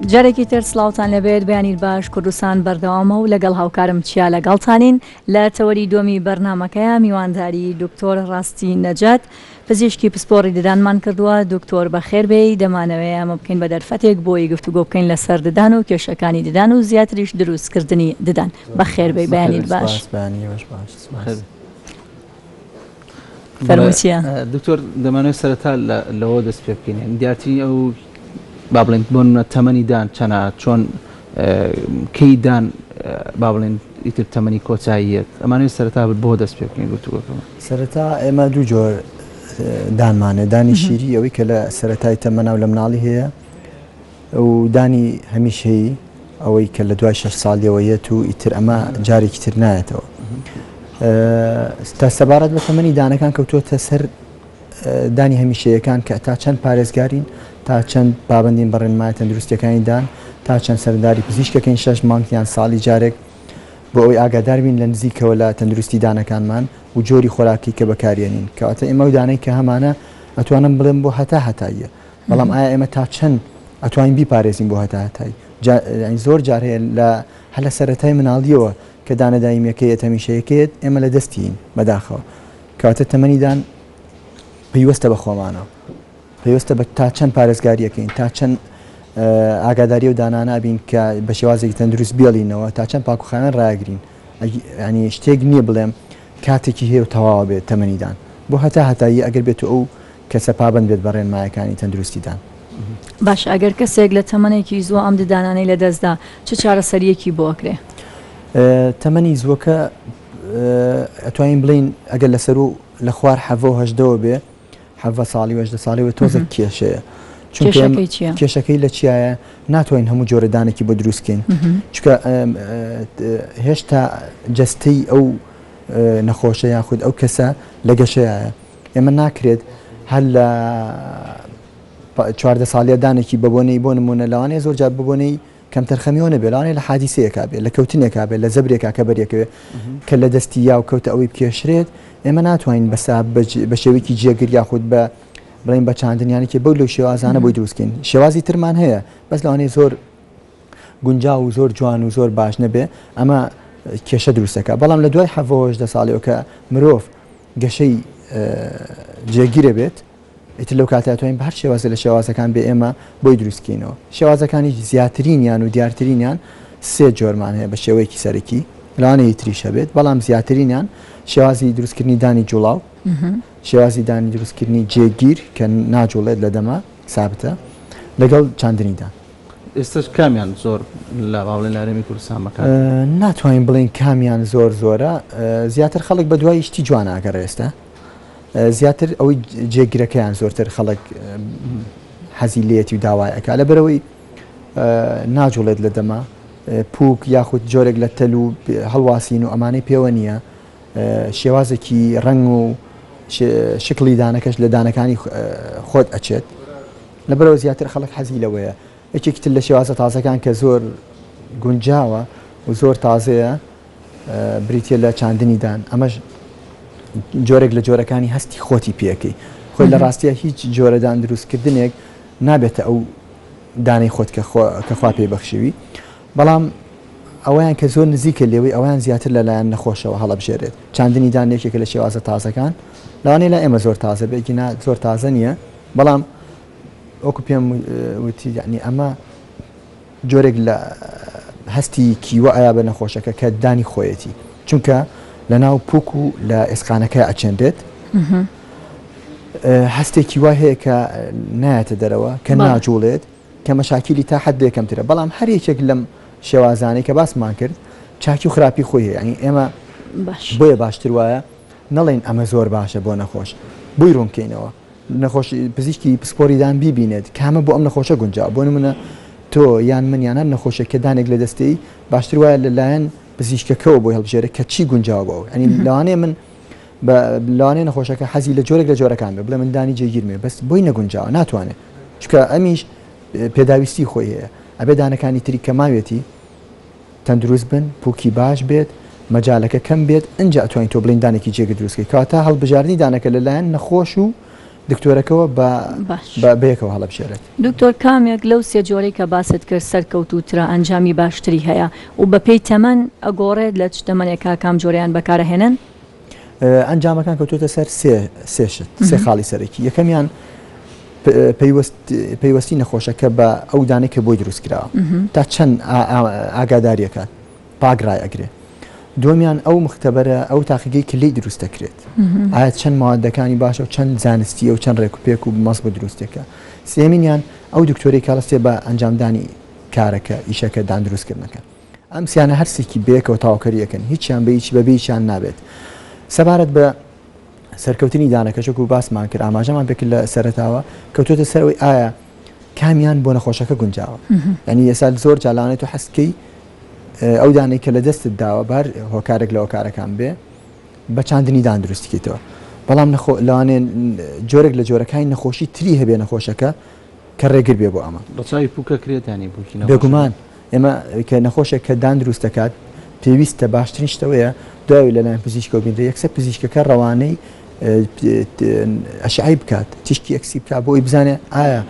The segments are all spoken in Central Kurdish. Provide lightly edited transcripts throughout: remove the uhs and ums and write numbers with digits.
جارێکی تر سلااوان لەبێت بەیانی باش کوردستان بەردەوامە و لەگەڵ هاوکارم چیا لەگەڵتانین لە تەوەری دومی بەرنمەکەیە میوانداری دکتۆر ڕاستی نەجات پزیشکی پسپۆڕی ددانمان کردووە دکتۆر بەخێربێی دەمانەوەی ئەمە بکەین بە دەرفەتێک بۆی گفتوگۆ بکەین لەسەر ددان و کێشەکانی ددان و زیاتریش دروستکردنی ددان بەخێربێی بەیانیت باش فەرمووچیە دکتۆر دەمانوێت سەرەتا لەوە دەست پێ بکەین دیارتی ئەو با بڵێن بۆ تەمەنی دان چەنە چۆن کەی دان با بڵێن ئیتر تەمەنی کۆچاییەت ئەمانوێت سەرەتا بۆ دەست پێ بکەین گفتوگۆکەوە سەرەتا ئێمە دوو جۆر دانمانە دانی شیری ئەوەی کە لە سەرەتای تەمەناو لە مناڵی هەیە و دانی هەمیشەیی ئەوەی کە لە دوای 6 ساڵیەوەیەت و ئیتر ئەمە جارێکی تر نایەتەوە تا سەبارەت بە تەمەنی دانەکان کەوتوتە سەر دانی هەمیشەیەکان کە تا چەند پارێزگارین تا چەند پابندین بەڕێنمای تەندروستیەکانی دان تا چەند سەرداری پزیشکەکەین 6 مانگیان ساڵی جارێک بۆ ئەوەی ئاگادار بین لە نزیکەوە لە تەندروستی دانەکانمان و جۆری خۆراکی کە بەکارێنین کەواتە ئێمە و دانەی کە هەمانە ئەتوانم بڵێم بۆ هەتاییە بەڵام ئایا ئێمە تا چەند ئەتوانین بیپارێزین بۆ هەتایی زۆر جار هەیە لە هەلە سەرەتای مناڵیەوە کە دانەدایمیەکەیەت هەمیشەیەکێت ئێمە لە دەستین بەداخەوە کەواتە تەمەنی دان پێویستە بە خۆمانەوە پێویستە بە تا چەند پارێزگاریەکەین تا چەند ئاگاداری و دانانە بین کە بە شێوازێکی تەندروست بێڵینەوە تا چەند پاکوخانە ڕاگرین ینی شتێک نییە بڵێم کاتێکی هەیە و تەواوە بێت تەمەنیدان بۆ هەتایی ئەگەر بێت ئەو کەسە پابند بێت بە ڕێنمایەکانی تەندروستیدان باش ئەگەر کەسێک لە تەمەنێکی زوو ئەم ددانانەی لە دەستدا چ چارەسەریەکی بۆ ئەکرێ تەمەنی زووەکە ئەتوانین بڵین ئەگەر لەسەر و لە خوار حەڤە و هەژدەوە بێ حەڤە ساڵی و هەژدە ساڵی و تۆزە کێشەیە کێشەکەی لە چیایە ناتوانین هەموو جۆرەدانێکی بۆ دروستکەین چکە هێشتا جەستەی ئەو نەخۆشە یاخود ئەو کەسە لە گەشەیە ئێمە ناکرێت هەر لە 14 ساڵیە دانێکی بەبوونەی بۆ نمونە لەوانەیە زۆر جار ببوونەی کەم تەرخەمیەوە بێ لەوانەیە لە حادیسەیەکا بێت لە کەوتنێکا بێت لە زەبرێکا کە بەریەکەوێت کە لە دەستی یا و کەوتە ئەوەی بکێشرێت ئێمە ناتوانین بە شێوەیەکی جێگر یاخود بە بڵین بە چاندنیانێکی بەو لەو شێوازانە بۆی دروستکەین شێوازی ترمان هەیە بەس لەوانەیە زۆر گونجاو و زۆر جوان و زۆر باش نەبێ ئەمە کێشە دروستەکە بەڵام لە دوای 7 ساڵیەوە کە مرۆڤ گەشەی جێگیرە بێت ئیتر لەو کاتاتوانین بە هەر شێوازە لە شێوازەکان بێ ئێمە بۆی دروستکەینەوە شێوازەکانی زیاترینیان و دیارترینیان سێ جۆرمان هەیە بە شێوەیەکی سەرەکی لەوانەیە تریشە بێت بەڵام زیاترینیان شێوازی دروستکردنی دانی جوڵاو شێوازی دانی دروستکردنی جێگیر کە ناجوڵێت لە دەما سابتە لەگەڵ چاندنیدان ئێستش کامیان زۆر لە باڵێن لارێمی کوردستان بەکار ناتوانین بڵین کامیان زۆرە زیاتر خەڵک بە دوای شتی جوان ئاگەڕ ئێستا زیاتر ئەوەی جێگیرەکەیان زۆرتر خەڵک حەزی لێتی و داوایەکە لە بەرەوەی ناجوڵێت لە دەما پووک یاخود جۆرێک لە تەل و هەڵواسین و ئەمانەی پێوە نییە شێوازێکی ڕنگ و شکلی دانەکەش لە دانەکانی خۆت ئەچێت لە بەرەوە زیاتر خەڵک حەزی لەوەیە یەکێکتر لە شێوازە تازەکان کە زۆر گونجاوە و زۆر تازەیە بریتە لە چاندنیدان ئەمەش جۆرێک لە جۆرەکانی هەستی خۆتی پێەکەی خۆی لە ڕاستیە هیچ جۆرەدان دروستکردنێک نابێتە ئەو دانەی خۆت کە خوا پێی بەخشیوی بەڵام ئەویان کە زۆر نزیکە لێوەی ئەویان زیاتر لەلایەن نەخۆشەوە هەڵەبژێرێت چاندنی دانێکێکە لە شێوازە تازەکان لەوانەیە لە ئێمە زۆر تازە بێگینا زۆر تازە نییە بەڵام ئەوکو پێم وتی یعنی ئەمە جۆرێک لە هەستی کیوە ئایا بە نەخۆشەکە کە دانی خۆیەتی چونکە لە ناو پووک و لە ئێسقانەکە ئەچێندێت هەستێکی وا هەیە کە نایەتە دەرەوە کە ناجوڵێت کە مەشاکیلی تا حد یەکەمترە بەڵام هەر یەکێک لەم شێوازانەی کە باسمان کرد چاکی و خراپی خۆی هەیە ینی ئێمە بۆیە باشتر وایە نەڵێن ئەمە زۆر باشە بۆ نەخۆش بووی ڕوونکەینەوە نەخۆش پزیشکی پسپۆریدان بیبینێت کامە بۆ ئەم نەخۆشە گونجاو بۆ نمونە تۆ یان منیان هەر نەخۆشە کە دانێک لە دەستەی باشتر وایە لەلایەن پزیشکەکەەوە بۆی هەڵبژێرە کە چی گونجاو بەوە ئەنی لەوانەیە من لەوانەیە نەخۆشەکە حەزی لە جۆرێک لە جۆرەکان بێ بڵێ من دانی جێگیرمێ بەس بۆی نەگونجاوە ناتوانێت چکە ئەمیش پێداویستی خۆی هەیە ئەبێ دانەکانی تری کە ماوێتی تەندروست بن پووکی باش بێت مەجالەکە کەم بێت ئەنج ئەتوانین تۆ بڵین دانێکی جێگە دروستکەی کەواتە هەڵبژاردننی دانەکە لەلایەن نەخۆش و دکتۆرەکەەوە باش بەیەکەوە هەڵەبژێرێت. دکتۆر کامێک لەو سێ جۆرەی کە باست کرد سەرکەوتوترە ئەنجامی باشتری هەیە و بە پێی تەمەن ئەگۆڕێت لە تەمەنێکا کام جۆریان بەکارەهێنن؟ ئەنجامەکان کەوتۆتە سەر سێشت سێ خاڵی سەرەکی. یەکەمیان پەیوەستی نەخۆشەکە بە ئەو دانەی کە بۆی دروستکراوە تا چەند ئاگاداریەکات پاگڕای ئەگرێ. دومیان ئەو مختبەرە ئەو تاقیگەی کلی دروست دەکرێت ئایا چەند مادەکانی باشە و چەند زانستی و چەند ڕێکوپێک و مەس بە دروستێکە. سێمینیان ئەو دکتۆری کاڵستێ بە ئەنجامدانی کارەکە ئیشەکە دان دروستکردنەکە. ئەم سیانە هەرسێکی بەیەکەوە تاواکەریەکەن هیچیان بە هیچ بەبێیان نابێت. سەبارەت بە سەرکەوتنی دانەکەشک و باسمان کرد ئاماژەمان بکرد لە سەرتاوە کەوتۆتە سەرەوەی ئایا کامیان بۆ نەخۆشەکە گونجاوە. ینی ئێستا زۆر جاڵانێت و حەسکەی ئەو دانەی کە لە دەستت داوە بار هۆکارێک لە هۆکارەکان بێ بە چاندنی دان دروستیکێتەوە. بەڵام لەوانێ جۆرێک لە جۆرەکانی نەخۆشی تری هەبێ نەخۆشەکە کە ڕێگر بێ بۆ ئەمە ڕچاوی پوکەکرێتانی بێگومان ئێمە کە نەخۆشێک کە دان دروست دەکات پێویستە باشترین شتەوەیە دوای لەلایەن پزیشکەوە بینرە یەکسەر پزیشکەکە ڕەوانەی ئەشعای بکات تیشکی ئەکسی بکات بۆی بزانێ ئایا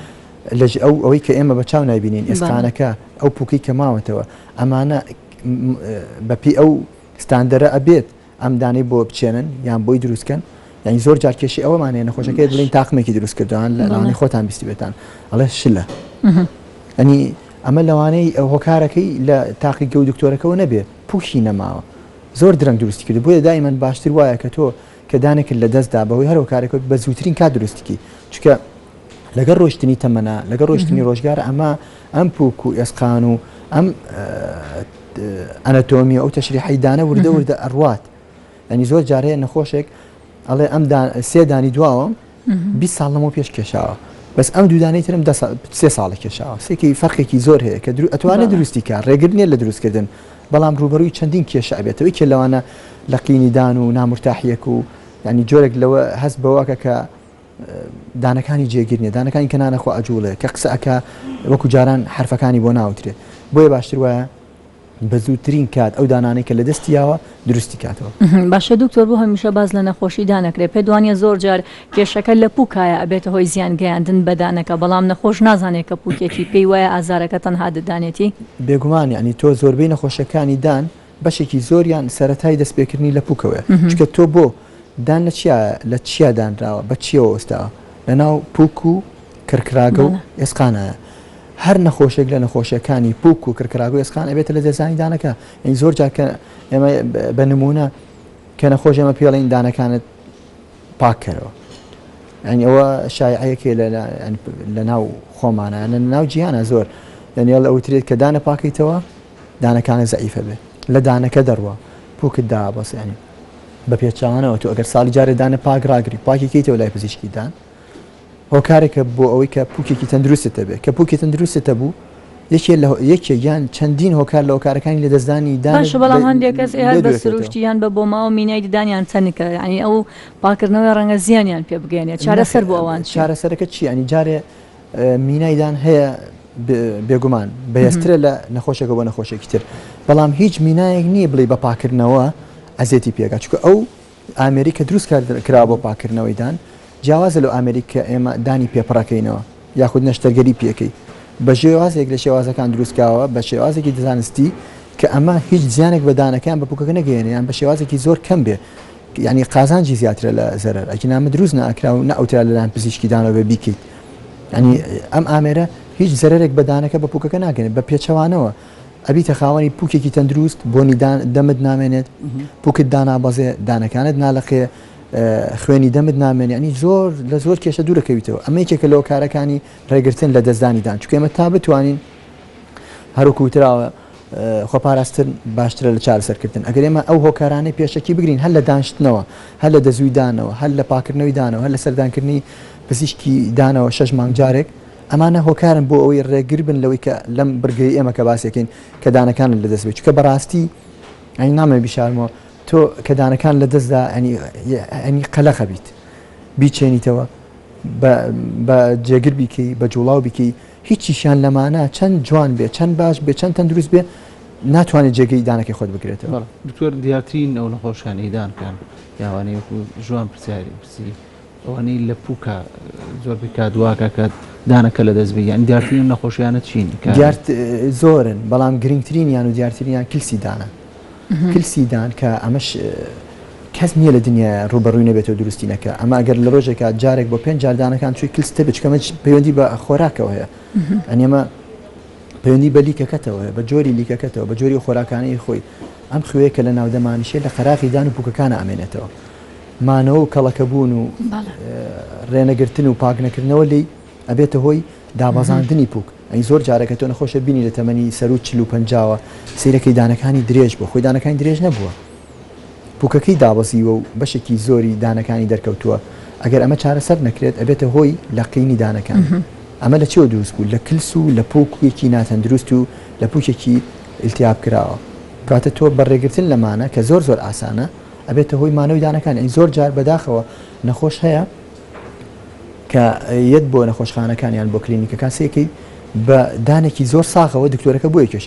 ئەوەی کە ئێمە بە چاو نایبینین ئێستانەکە ئەو پوکەی کە ماوەتەوە ئەمانە بەپی ئەو ستاندەرە ئەبێت ئەم دانەی بۆ بچێنن یان بۆی دروستکەن. یعنی زۆر جار کێشی ئەوەمانەیە نەخۆشەکەی دڵین تاقمێکی دروست کردوان لە لەوانەی خۆتان بیستی بێتان ئەڵێ شلە. ئەنی ئەمە لەوانەی هۆکارەکەی لە تاقیگە و دکتۆرەکەەوە نەبێ پوشی نەماوە زۆر درەنگ دروستی کرد بۆیە دایمەن باشتر وایە کە تۆ کە دانێکت لە دەستدا بەهۆی هەر هۆکارێکەوە بە زووترین کات دروستیکی چکە لەگەر ڕۆشتنی تەمەنا لەگەر ڕۆشتنی ڕۆژگار ئەمە ئەم پوک و ئێسقان و ئەم ئەنەتۆمی ئەو تەشریحی دانە وردە وردە ئەڕوات. ئەنی زۆر جارەیە نەخۆشێک ئەڵێ ئەم سێ دانی دواوە 20 ساڵ لەمەوە پێش کێشاوە بەس ئەم دوودانەی ترم 3 ساڵە کێشاوە سێکی فەرقێکی زۆر هەیە کە ئەتوانێت دروستی کار ڕێگر نیە لە دروستکردن بەڵام ڕوبەروی چەندین کێشە ئەبێتەوەی کە لەوانە لە قینی دان و نامرتاحیەک و ینی جۆرێک لەوە هەست بەوەکە کە دانەکانی جێگیر نیە دانەکانی کە نانەخوا ئەجوڵێ کە قسە ئەکە وەکو جاران حرفەکانی بۆ ناوترێت بۆیە باشتر وایە بە زووترین کات ئەو دانانەی کە لە دەستیاوە دروستی کاتەوە. باشە دکتۆر بۆ هەمیشە باز لە نەخۆشی دانەکرێت پێ دوانیە زۆر جار کێشەکە لە پوکایە ئەبێتە هۆی زیان گەیاندن بە دانەکە بەڵام نەخۆش نازانێت کە پوکێکی پێی وایە ئازارەکە تەنها دەدانێتی. بێگومان ینی تۆ زۆربەی نەخۆشەکانی دان بەشێکی زۆریان سەرەتای دەستپێکردنی لە پوکەوە چکە تۆ بۆ دان لە چیا دانراوە بە چیەوە ئێستاوە لەناو پوک و کرکراگە و ئێسقانایە. هەر نەخۆشێک لە نەخۆشیەکانی پوک و کرکراگە و ئێسقان ئەبێتە لە دەزانی دانەکە. ئەین زۆر جار کە ئێمە بە نمونە کە نەخۆش ئێمە پێڵین دانەکانت پاککەرەوە ئەنی ئەوە شایعەیەکێ لە ناو خۆمانە لە ناو جیهانە زۆر دەنیێڵ ئەوترێت کە دانە پاکەیتەوە دانەکانە زەعیفە بێت لە دانەکە دەڕوە پوکت دا بەسێنی بە پێچوانەوە تو ئەگەر ساڵی جارێ دانە پاکراگری پاکیکەیتەوە لای پزیشکی دان هۆکارێکە بۆ ئەوەی کە پوکێکی تەندروستە بێت کە پوکی تەندروستە بوو یەکێ یان چەندین هۆکار لە هۆکارەکانی لە دەستدانی باشە بەڵام هەندێک کەس هەر بە سروشتیان بە بۆ ماوە مینای ددانیان چەندکە ینی ئەو پاکردنەوەی ڕەنگە زیانیان پێ بگەێنێت چارەسەر بۆ ئەوان چارەسەرەکە چی ئەنی جارێ مینایدان هەیە بێگومان بەهێزترە لە نەخۆشێکە بۆ نەخۆشێکی تر بەڵام هیچ مینایەک نییە بڵێ بە پاکردنەوە ئەزێتی پێگا چکە ئەو ئامریکا دروست کرا بۆ پاکردنەوەی دان جیاوازە لە ئامریکا ئێمە دانی پێپڕەکەینەوە یاخود نەشتەرگەری پێکەی بە شێوازێک لە شێوازەکان دروستکاوە بە شێوازێکی دەزانستی کە ئەمە هیچ زیانێک بە دانەکان بە پوکەکە نەگەێنیان بە شێوازێکی زۆر کەم بێ ینی قازانجی زیاترە لە زەرەر ئەکینامە دروست ناکرا و نەئوترا لەلایەن پزیشکی دانەوە بێ بیکەیت ینی ئەم ئامێرە هیچ زەرێک بە دانەکە بە پوکەکە ناگەێنێت بە پێچەوانەوە ئەبیتە خاوەنی پوکێکی تەندروست بۆنی دەمت نامێنێت پوکت دانابەزێ دانەکانت ناڵەقێ خوێنی دەمت نامێنێ ینی زۆر لە زۆر کێشە دوورەکەویتەوە ئەمە یەکێکە لە هۆکارەکانی ڕێگرتن لە دەستدانیدان چکە ئێمە تا بتوانین هەروکوتراوە خۆپاراستن باشترە لە چارەسەرکردن ئەگەر ئێمە ئەو هۆکارانەی پێشەکی بگرین هەر لە دانشتنەوە هەر لە دەزووی دانەوە هەر لە پاکردنەوەی دانەوە هەر لە سەردانکردنی پزیشکی دانەوە 6 مانگ جارێک ئەمانە هۆکارن بۆ ئەوەی ڕێگر بن لەوەی کە لەم بڕگەی ئێمە کە باسێکین کە دانەکانن لە دەست بێت چکە بەڕاستی ئەنی نامێ بیشارمەوە تۆ کە دانەکان لە دەستدا ئەنی قەلەخە بیت بیچێنیتەوە بە جێگر بیکەی بە جوڵاو بیکەی هیچیشیان لەمانە چەند جوان بێ چەند باش بێ چەند تەندروست بێ ناتوانێت جێگەی دانەکەی خۆت بگرێتەوە. دکتۆر دیارترین ئەو نەخۆشیانەی دانکەن یاوانەیە ژوان پرسیاری پرسی ئەوانەی لە پووکە زۆر بکات واکە کە دانەکە لە دەست بێ یان دیارترین نەخۆشیانە چین دیارت زۆرن بەڵام گرنگترینیان و دیارترینیان کلسی دانە کلسی دان کە ئەمەش کەس نییە لە دنیا ڕوبەڕووی نەبێتەوە دروستینەکە ئەمە ئەگەر لە ڕۆژێکە جارێک بۆ 5 جاردانەکان توی کلستە بچکەمە پەیوەندی بە خۆراکەوە هەیە ئەنێمە پەیوەندی بە لیکەکەتەوە بە جۆری لیکەکەتەوە بە جۆری خۆراکانەی خۆی ئەم خوێ کە لە ناودەمانیشێ لە خەراقی دان و پوکەکانە ئەمێنێتەوە مانەوە و کەڵەکەبوون و ڕێنەگرتن و پاکنەکردنەوە لی ئەبێتە هۆی دابەزاندنی پوک ئەی زۆر جارەکە تۆ نەخۆشە بینی لە تەمەنی سەر و 40-50 سیرەکەی دانەکانی درێژ بووە خۆی دانەکانی درێژ نەبووە پوکەکەی دابەزیوە و بەشێکی زۆری دانەکانی دەرکەوتووە ئەگەر ئەمە چارەسەر نەکرێت ئەبێتە هۆی لەقینی دانەکان ئەمە لە چێوە دروست بوو لە کلس و لە پوکێکی ناتەندروست و لە پوکێکی ئیلتیاب کراوە کاتە تۆ بەڕێگرتن لەمانە کە زۆر زۆر ئاسانە ئەبێتە هۆی مانەوەی دانەکان ئەی زۆر جار بەداخەوە نەخۆش هەیە کە یەت بۆ نەخۆشخانەکانیان بۆ کلینیکەکان سێکەی بە دانێکی زۆر ساغەوە دکتۆرەکە بۆی کێش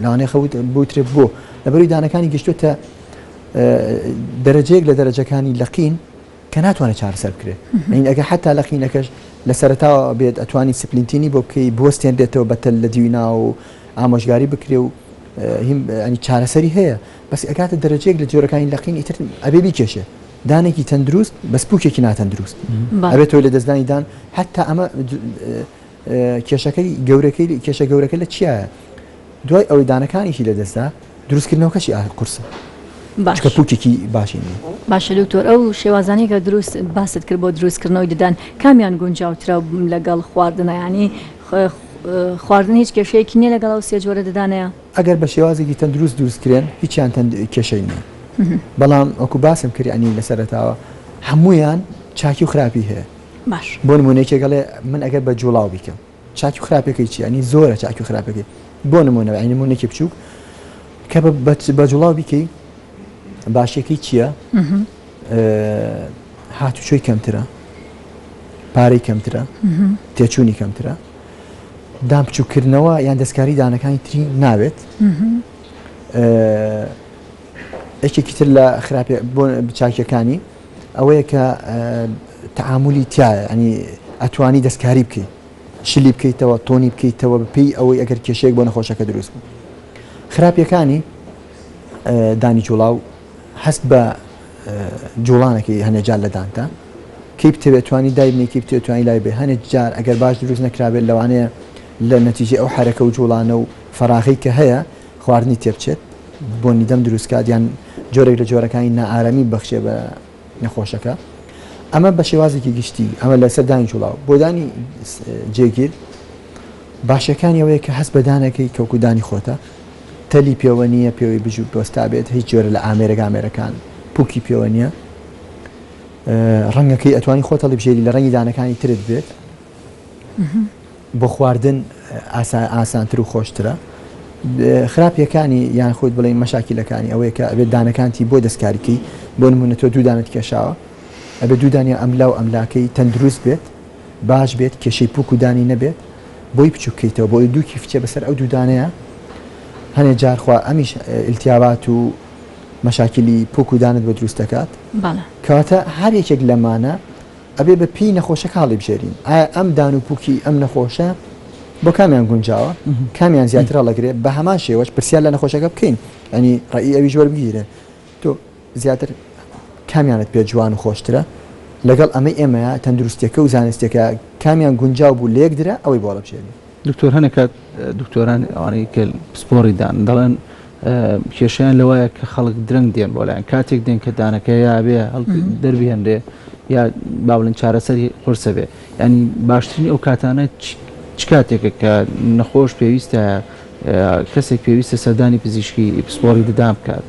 لەوانەیە خەوت بوترێ بۆ لەبەروی دانەکانی گەشتوتە دەرەجەیەک لە دەرەجەکانی لەقین کە ناتوانێت چارەسەر بکرێت ئەین ئەگە حتا لەقینەکەش لە سەرەتاوە بێت ئەتوانی سپلینتینی بۆ بکەی بوەستێن دێتەوە بەتەل لە دیوینا و ئامۆژگاری بکرێ و ئەنی چارەسەری هەیە بەس ئەکاتە دەرەجەیەک لە جۆرەکانی لەقین ئیتر ئەبێ بیکێشێ دانێکی تەندروست بەس پوکێکی ناتەندروست ئەبێتەوە لە دەستدانی دان حتا ئەمە کێشەکەی گەورەکەی کێشە گەورەکە لە چیایە دوای ئەوەی دانەکانیشی لە دەستدا دروستکردنەوەکەشی قورسە باشکە پوکێکی باشی نیە باشە دکتۆر ئەو شێوازانەی کە دروست باست کرد بۆ دروستکردنەوەی ددان کامیان گونجاوترە لەگەڵ خواردنە ینی خواردن هیچ کێشەیەکی نییە لەگەڵ ئەو سێ جۆرە ددانەیە ئەگەر بە شێوازێکی تەندروست دروستکرێن هیچیان کێشەی نییە بەڵام ئەوکو باسم کرد ئەنی لەسەرەتاوە هەمویان چاکی و خراپی هەیە باش بۆ نمونەیەکێ گەڵێ من ئەگەر بە جوڵاو بیکەم چاکی و خراپەکەی چی ئەنی زۆرە چاکی و خراپەکەی بۆ نمونەوە ئەی نمونەیەکی بچووک کە بە جوڵاو بیکەی باشیەکەی چییە هاتوچۆی کەمترە پارەی کەمترە تێچوونی کەمترە دام بچووکردنەوە یان دەستکاری دانەکانی تری ناوێت یەکێکی تر لە خراپی بۆ چاکیەکانی ئەوەیە کە تەعاملی تایە ئەنی ئەتوانی دەستکاری بکەیت شلی بکەیتەوە تۆنی بکەیتەوە بپی ئەوەی ئەگەر کێشەیەک بۆ نەخۆشەکە دروست بوو خراپیەکانی دانی جوڵاو هەست بە جوڵانێکی هەنێجار لە دانتە کەی بتەوێت توانی دایبنی کەی بتێت توانی لای بێ هەنێک جار ئەگەر باش دروست نەکرابێت لەوانەیە لە نەتیجە ئەو حرەکە و جوڵانە و فەراغی کە هەیە خواردنی تێبچێت بۆنی دەم دروستکات یان جۆرێک لە جۆرەکانی نائارامی بەخشێ بە نەخۆشەکە ئەمە بە شێوازێکی گشتی ئەمە لە سەردانی جوڵاو بۆ دانی جێگیر باشەکانی ئەوەیە کە هەست بەدانەکەی کەوکودانی خۆتە تەلی پێوە نییە پێوەی بژوو پۆستا بێت هیچ جۆرە لە ئامێرەکان پوکی پێوە نییە ڕەنگەکەی ئەتوانی خۆتەڵی بژێری لە ڕەنگی دانەکانی ترت بێت بۆ خواردن ئاسانتر و خۆشترە خراپیەکانی یان خۆت بڵێن مەشاکیلەکانی ئەوەیە کە ئەبێت دانەکانتی بۆ دەستکاریکەی بۆ نمونە تۆ دوو دانت کێشاوە ئەبێ دوودانی ئەملا و ئەملاکەی تەندروست بێت باش بێت کێشەی پوک و دانی نەبێت بۆی بچووکەیتەوە بۆی دووکی فچێ بەسەر ئەو دوودانەیە هەنێ جارخوا ئەمیش ئیلتیابات و مەشاکلی پوک و دانت بە دروست دەکات کەواتە هەر یەکێک لەمانە ئەبێ بە پێی نەخۆشە کاڵی بژێرین ئایا ئەم دان و پوکی ئەم نەخۆشە بۆ کامیان گونجاوە کامیان زیاتر هەڵەگرێت بە هەمان شێوەش پرسیار لە نەخۆشەکە بکەین ئەنی ڕێی ئەوی ژۆر بگیرێ تۆ زیاتر کامیانت پێ جوان و خۆشترە لەگەڵ ئەمەی ئێمەیە تەندروستیەکە و زانستێکە کامیان گونجاو بوو لەیەک درە ئەوەی بۆڵە بژێنی دکتۆر هەنێکات دکتۆران ئەوانەی کە سپۆڕی دان دەڵێن کێشیان لەوەیە کە خەڵک درەنگ دێن بۆ لایەن کاتێک دێن کە دانەکە یا بێ دەربی هەندێ یا با بڵێن چارەسەری قورسە بێ ینی باشترین ئەو کاتانە چ کاتێکە کە نەخۆش پێویستە کەسێک پێویستە سەردانی پزیشکی پسپۆڕی ددام بکات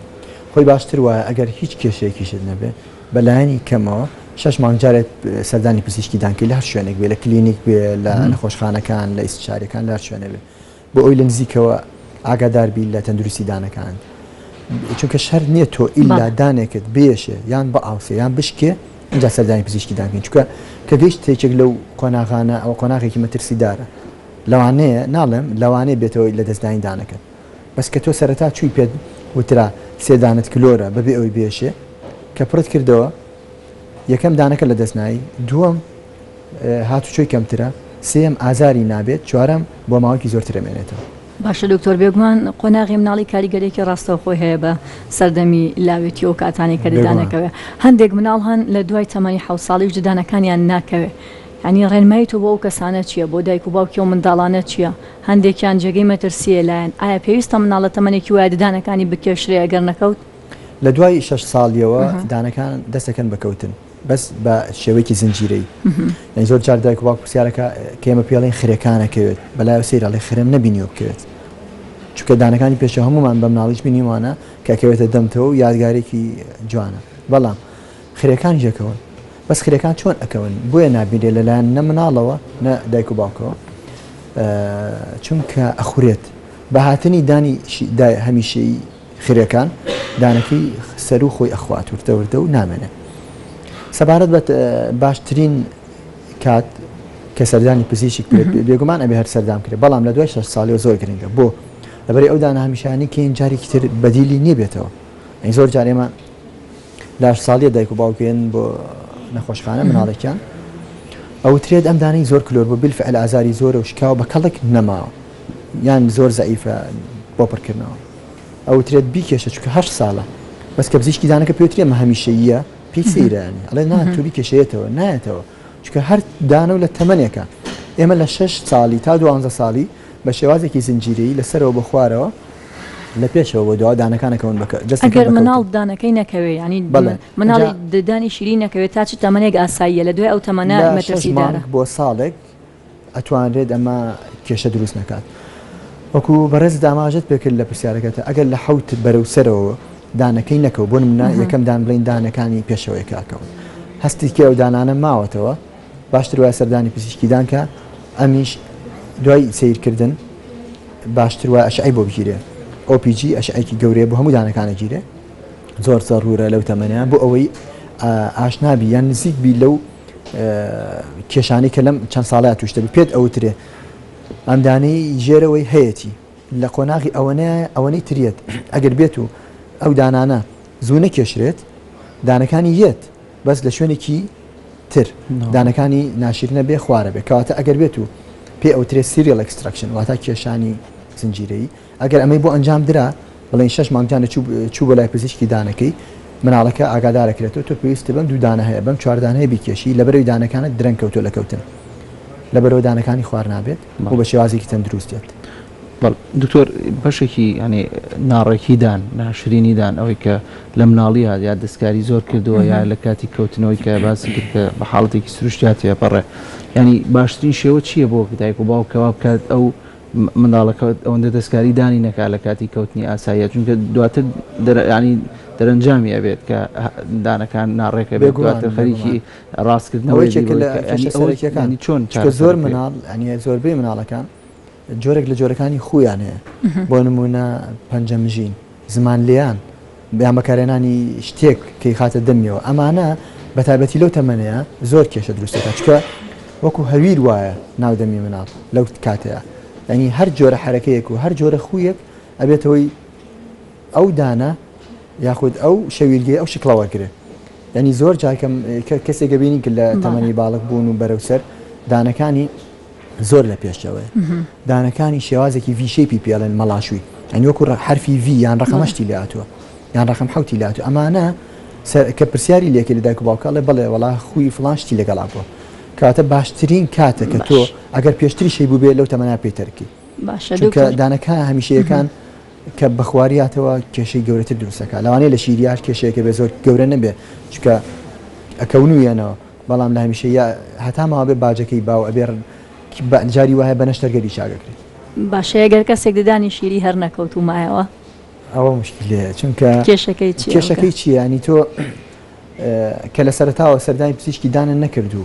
خۆی باشتر وایە ئەگەر هیچ کێشەیەکیشت نەبێ بەلایەنی کەمەوە 6 مانگجارێت سەردانی پزیشکی دانکە لە هەر شوێنێک بێ لە کلینیک بێ لە نەخۆشخانەکان لە ئیسچارەکان لە هەر شوێنە بێ بۆ ئەوی لە نزیکەوە ئاگاداربی لە تەندروستی دانەکان چونکە شەر نییە تۆ ئیلا دانێکت بێشێ یان بە ئاوسێ یان بشکێ اینجا سەردانی پزیشکی دانکەین چونکە کە گەیشت تێکێک لەو قۆناغانە ئەو قۆناغێکی مەترسیدارە لەوانەیە ناڵێم لەوانەیە بێتەوەی لە دەستدانی دانەکەت بەس کە تۆ سەرەتا چووی پێت وترا سێدانت کلۆرە بەبێ ئەوی بێشێ کە پڕت کردەوە یەکەم دانەکە لە دەستنایی، دووەم هاتوچۆی کەمترە، سێم ئازاری نابێت، چوارەم بۆ ماوەکی زۆرتر ئەمێنێتەوە. باشە دکتۆر بێگومان قۆناغی مناڵی کاریگەرێکی ڕاستەوخۆی هەیە بە سەردەمی لاوێتی و کاتانی کە ددانەکەوێ هەندێک مناڵ هەن لە دوای تەمەنی 7 ساڵی ددانەکانیان ناکەوێ، ینی ڕێنمایی تۆ بۆ ئەو کەسانە چییە؟ بۆ دایک و باوکی و منداڵانە چییە؟ هەندێکیان جێگەی مەترسیە لایەن، ئایا پێویستە مناڵە تەمەنێکی وایە ددانەکانی بکێشرێ ئەگەر نەکەوت؟ لە دوای 6 ساڵیەوە دانەکان دەستەکەن بکەوتن بەس بە شێوەیەکی زنجیرەی، یعنی زۆر جار دایک و باوک پرسیارەکە کێمە پێڵێن خرێکانەکەوێت بەلای سەیرڵی خرم نەبینیوە بکەوێت، چونکە دانەکانی پێشە هەمومان بە مناڵیش بینیوانە کەکەوێتە دەمتەوە و یادگارێکی جوانە، بەڵام خرێکان ژەکەون، بەس خرێکان چۆن ئەکەون بۆیە نابینێت لەلایەن نە مناڵەوە نە دایک و باوکەوە، چونکە ئەخورێت بە هاتنی دانی هەمیشەی خرێکان دانەکەی سەر و خۆی ئەخوات وردە و نامێنێت. سەبارەت بە باشترین کات کە سەردانی پزیشک بێگومان ئەبێ هەر سەردام کرێت، بەڵام لە دوای 6 ساڵی زۆر گرنگە بۆ لەبەری ئەو دانە هەمیشانی کەین جارێکی تر بەدیلی نییە بێتەوە، ئەی زۆر جار ئێمە لە 8 ساڵیە دایک و باوکێن بۆ نەخۆشخانە مناڵێکیان ئەوترێت ئەم دانەی زۆر کلۆر بۆ بالفعل ئازاری زۆرە و شکاو بە کەڵک نەماوە یان زۆر زەعیفە بۆ پڕکردنەوە، ئەوترێت بیکێشە چونکە 8 ساڵە، بەس کە پزیشکی دانەکە پێوترێ مە هەمیشەیە پێی سەیرانی ئەڵێ ناتوری کێشەیەتەوە نایەتەوە، چونکە هەر دانە و لە تەمەنێکە ئێمە لە 6 ساڵی تا 12 ساڵی بە شێوازێکی زنجیرەیی لەسەرەوە بە خوارەوە لە پێشەوە بۆ دوا دانەکانەکەون ئەگەر مناڵ دانەکەی نەکەوێ ینی مناڵی ددانی شیری نەکەوێت تا چ تەمەنێک ئاساییە لە دوای ئەو تەمەنە مەترسیدارە بۆ ساڵێک ئەتوانرێت ئەمە کێشە دروست نکات. وەکو بەڕێز داماژت پێکرد لە پرسیارەکەتە ئەگەر لە حوت بەرەوسەرەوە دانەکەی نەکەو بۆ منە یەکەم دان بڵین دانەکانی پێشەوەی کاکەون هەستی کێ ئەو دانانە ماوەتەوە باشتر وایە سەردانی پزیشکیدان کە ئەمیش دوای سیرکردن باشتر وایە ئەشعی بۆ بگیرێ OPG ئەشعەیەکی گەورەیە بۆ هەموو دانەکانە گیرێ زۆر زەڕورە لەو تەمەنیان بۆ ئەوەی ئاشنابی یان نزیک بی لەو کێشانەی کە لەم چەند ساڵەیە توشتە پێت ئەوترێ ئەم دانەی ژێرەوەی هەیەی لە قۆناغی ئەوەنەی ترێت ئەگەر بێت و ئەو دانانە زوو نەکێشرێت دانەکانی یەت بەس لە شوێنێکی تر دانەکانی ناشرینە بێ خوارە بێ کەواتە ئەگەر بێت و پێ ئەوترێت سیریەل ئەکستراکشن واتە کێشانی زنجیرەیی ئەگەر ئەمەی بۆ ئەنجام درا بڵێن 6 مانگجانە چوو بۆ لای پزیشکی دانەکەی مناڵەکە ئاگادارەکرێتەوە تۆ پێویستە بەم دوو دانە هەیە بەم 4 دانەیە بیکێشی لەبەرەوەی دانەکانت درەنگ کەوتۆ لە کەوتن لەبەرەوە دانەکانی خوار نابێت بۆ بە شێوازێکی تەندروستێت. دکتۆر بەشێکی ینی ناڕێکیدان ناشرینیدان ئەوەی کە لە مناڵیە یا دەستکاری زۆر کردووە یا لە کاتی کەوتنەوەی کە باسی کرد کە بە حاڵەتێکی سروشتیاتێ پەڕێ ینی باشترین شێوە چییە بۆ دایک و باوکەوە بکات ئەو منداڵەکە ئەوەندە دەستکاری دانی نەکا لە کاتی کەوتنی ئاساییە چونکە دواتر ینی دەرەنجامی ئەبێت کە دانەکان ناڕێکە بێت دواتر خەریکی ڕاستکردنەوەی چۆن زۆر مناڵ ئەنیە زۆربەی مناڵەکان جۆرێک لە جۆرەکانی خۆیان هەیە بۆ نمونە پەنجەمژین زمان لیان بیان بەکارێنانی شتێک کەی خاتە دەمیەوە ئەمانە بە تایبەتی لەو تەمەنەیە زۆر کێشە دروستەکە چکە وەکو هەویر وایە ناودەمی مناڵ لەو کاتەیە ینی هەر جۆرە حرەکەیەک و هەر جۆرە خویەک ئەبێتەوەی ئەو دانە یاخود ئەو شەویلگەی ئەو شکڵەوەگرێت ینی زۆر جاکەم کەسێک گەبینی کرد لە تەمەنی باڵک بوون و بەرەوسەر دانەکانی زۆر لە پێشەوەی دانەکانی شێوازێکی ڤیشەیپی پێڵێن مەڵاشووی ئەنی وەکو حرفی ڤی یان ڕقەمەشتی لاتوە یان ڕقم حوتی لاتوە ئەمانە کە پرسیاری لێکی لە دایک و باوکەڵێ بڵێ وەڵا خوی فڵانشتی لەگەڵا بووە کاتە باشترین کاتە کە تۆ ئەگەر پێشتری شەی بوو بێت لەو تەمەنا پێتەرکی چونکە دانەکە هەمیشەیەکان کە بەخواریاتەوە کێشەی گەورەتر دروستەکە لەوانەیە لە شیریار کێشەیەکە بێ زۆر گەورە نەبێ چکە ئەکەونویەنەوە بەڵام لە هەمیشە هەتامەوە بێ باجەکەی باو ئەبێ جاری وایە بە نەشتەرگەری چاگەکرێت باشەیە گەر کەسێک ددانی شیری هەر نەکەوتومایەوە ئەوە مشکلەیە چونکە کێشەکەی چیە ینی تۆ کە لە سەرتاوە سەردانی پزیشکی دانە نەکردو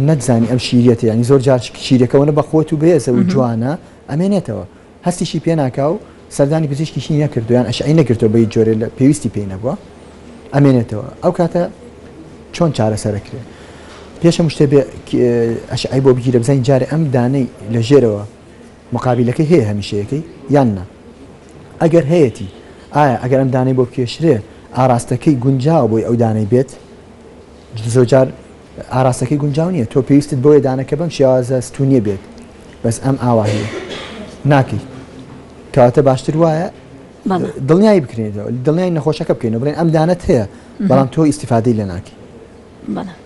نەتزانی ئەم شیرەتە ینی زۆر جار شیرەکەەوە بە خۆت و بێزە و جوانە ئەمێنێتەوە هەستیشی پێ ناکاو سەردانی پزیشکیشی نەکردویان ئەشعی نەکردەوە بە جۆرە لە پێویستی پێی نەبووە ئەمێنێتەوە ئەو کاتە چۆن چارەسەرەکرێت پێشە شتێ ئەشعی بۆ بگیرە بزانین جارێ ئەم دانەی لە ژێرەوە مقابلەکەی هەیە هەمیشەیەکەی یان نا ئەگەر هەیەی ئایا ئەگەر ئەم دانەی بۆ بکێشرێ ئاراستەکەی گونجاوە بۆی ئەو دانەی بێت زۆجار ئاراستەکەی گونجاو نییە تۆ پێویستت بۆیە دانەکە بەم شێوازە ستونیە بێت بەس ئەم ئاواهەیە ناکەی کەواتە باشتر وایە دڵنیایی بکرێنەوە دڵنیای نەخۆشەکە بکەینەوە بڵێن ئەم دانەت هەیە بەڵام تۆ ئیسیفادەی لە ناکی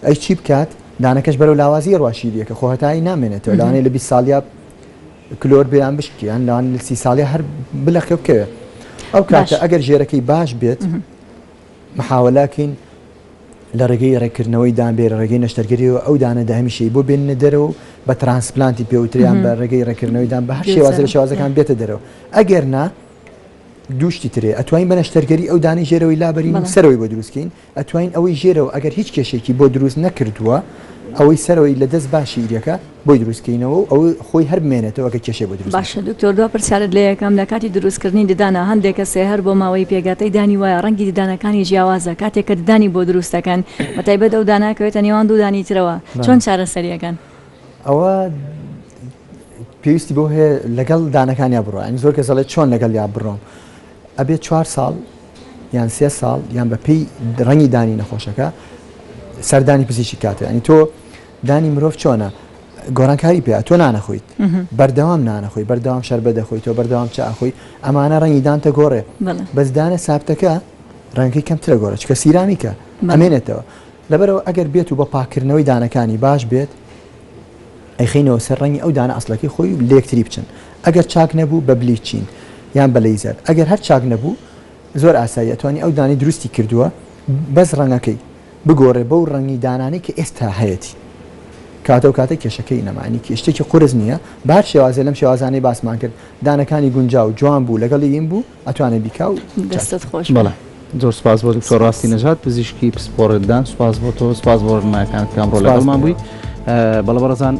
ئەی چی بکات دانەکەش بەرەو لاوازی ڕواشیریەکە خۆهتایی نامێنێتەوە لەوانەیە لە 20 ساڵیا کلۆر بێیان بشکیان لەوان لە 30 ساڵی هەر بلەخێ بکەوێ ئەو کاتە ئەگەر ژێرەکەی باش بێت محاولاکەین لە ڕێگەی ڕێکردنەوەی دانبێ ڕێگەی نەشتەرگەریەوە ئەو دانە داهمیشەی بۆ بێنە دەرەوە بە ترانسپلانتی پێوتریان بە ڕێگەی ڕێکردنەوەیدان بە هەر شێوازە لە شێوازەکان بێتە دەرەوە ئەگەر نا دووشتی ترێ ئەتوانین بە نەشتەرگەری ئەو دانی ژێرەوەی لابەرین سەرەوەی بۆ دروستکەین ئەتوانین ئەوەی ژێرەوە ئەگەر هیچ کێشێکی بۆ دروست نەکردووە ئەوەی سەرەوەی لە دەست باشی ئیرەکە بۆی دروستکەینەوە ئەو خۆی هەر بمێنێتەوە کە کێشێ بۆ دروست باشە دکتۆر دو پرسیارت لە یەکەم لە کاتی دروستکردنی ددانە هەندێک کەسێ هەر بۆ ماوەی پێگاتەی دانی وایە ڕەنگی ددانەکانی جیاوازە کاتێک کە ددانی بۆ دروستەکەن بەتایبەت ئەو داناکەوێتە نێوان دوو دانی ترەوە چۆن چارەسەریەکەن ئەوە پێویستی بۆ هەیە لەگەڵ دانەکانیا بڕۆ ئەنی زۆر کەس دەڵێت چۆن لەگەڵ یا بڕۆم ئەبێت 4 ساڵ یان 3 ساڵ یان بە پێی ڕەنگی دانی نەخۆشەکە سەردانی پزیشکی کاتێ ئەنی تۆ دانی مرۆڤ چۆنە گۆڕانکاری پێ تۆ نانەخۆیت بەردەوام نانەخۆی بەردەوام شەربە دەخۆی تۆ بەردەوام چ ئاخۆی ئەمانە ڕەنگی دانتە گۆڕێ بەسدانە سابتەکە ڕەنگەی کەمترە گۆڕە چکە سیرامیکە ئەمێنێتەوە لەبەرەوە ئەگەر بێت و بە پاکردنەوەی دانەکانی باش بێت ئەیخینەوە سەر ڕەنگی ئەو دانە ئەسڵەکەی خۆی لێکتری بچن ئەگەر چاک نەبوو بە بلیچین یان بە لەیزەر ئەگەر هەر چاک نەبوو زۆر ئاسایی ئەتوانی ئەو دانی دروستی کردووە بەس ڕەنگەکەی بگۆڕێ بەو ڕەنگی دانانی کە ئێستا هەیەی کاتە و کاتە کێشەکەی نەمانی کێشتێکی قورس نییە بار شێوازە لەم شێوازانەی باسمان کرد دانەکانی گونجاو جوان بوو لەگەڵی این بوو ئەتوانێت بیکا و دەستت خۆش بەڵێ زۆر سپاس بۆ دکتۆر ڕاستی نەژاد پزیشکی پسپۆڕدان سپاس بۆ تۆ سپاس بۆ ڕمایەکانت کامڕۆ لەگەڵمان بووی بەڵێ بەڕێزان